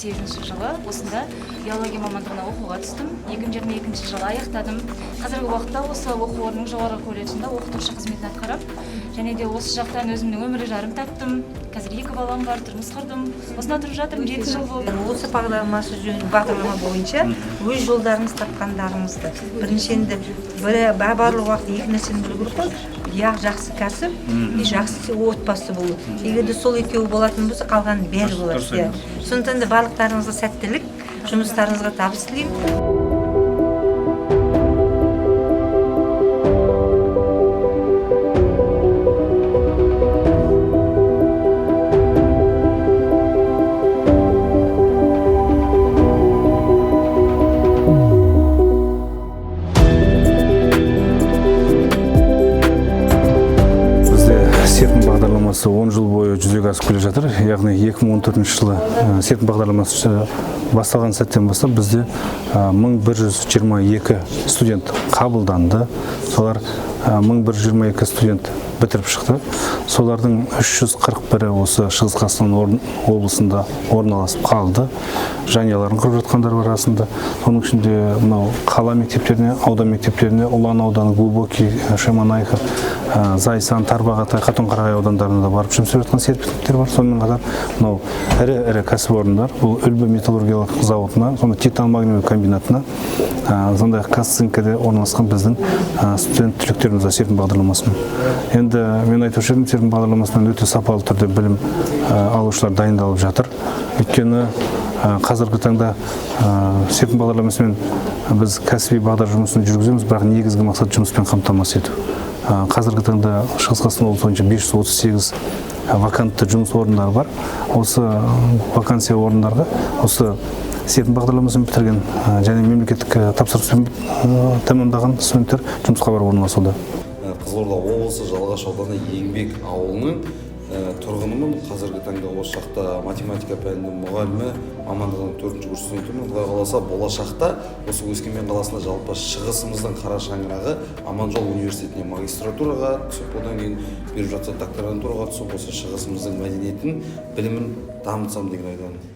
2008 жылы осында биология мамандығына оқуға түстім. 2022 жылы аяқтадым. Қазіргі уақытта осы оқу орнының жоғары колледжінде оқытушы қызметін атқарып, және де осы жақтан өзімнің өмірлік жарым таптым. Қазір 2 балам бар, тұрмыс құрдым. Осында тұрып жатырмын, 7 жыл болды. Осы бағдарлама бойынша өз жолдарыңыз тапқандарыңызды біріншенді барлық уақыт екі нәрсені білу керек қой. Я жақсы кәсіп, жақсы отбасы болу. Егер де сол екеуі болатын болса, қалғаны бәрі болады. Сондықтан да барлықтарыңызға сәттілік, жұмыстарыңызға табыс тілеймін. Серпін бағдарламасы 10 жыл бойы жүзеге асып келе жатыр. Яғни 2014 жылы серпін бағдарламасы басталған сәттен бастап бізде 1122 студент қабылданды. Солар 1122 студент бітіріп шықты. Солардың 341-і осы Шығыс Қазақстан облысында орналасып қалды. Жанұяларын құрып жатқандар арасында. Соның ішінде мынау қала мектептеріне, аудан мектептеріне, Ұлан ауданы, Глубокий, Шемонаиха, Зайсан, Тарбағатай, Қатон-Қарағай аудандарында барып жұмыс істеп жатқан серіктестер бар. Сонымен қатар мынау ірі кәсіпорындар, бұл Үлбі металлургиялық зауытына, сонда Титан магниевый комбинатына, сондай Казцинкіде орналасқан біздің студент түлектеріміз серпін бағдарламасымен. Енді мен айтушы едім, серпін бағдарламасынан өте сапалы түрде білім алушылар дайындалып жатыр. Өйткені қазіргі таңда серпін бағдарламасымен біз кәсіби бағдар жұмысын жүргіземіз, бірақ негізгі мақсат жұмыспен қамтамасыз ету. Қазіргі таңда Шығыс Қазақстан облысы бойынша 538 вакантты жұмыс орындары бар. Осы вакансия орындарға осы серпін бағдарламасын бітірген және мемлекеттік тапсырыспен тәмамдаған студенттер жұмысқа барып орналасуда. Қызылорда облысы Жалағаш ауданы Еңбек ауылының тұрғынымын. Қазіргі таңда осы жақта математика пәнінің мұғалімі, мамандығының 4-ші курс студентімін. Құдай қаласа болашақта осы Өскемен қаласында жалпы шығысымыздың қара шаңырағы Аманжол университетіне магистратураға түсіп, одан кейін беріп жатса докторантураға түсіп, осы шығысымыздың мәдениетін, білімін дамытсам деген ойдамын.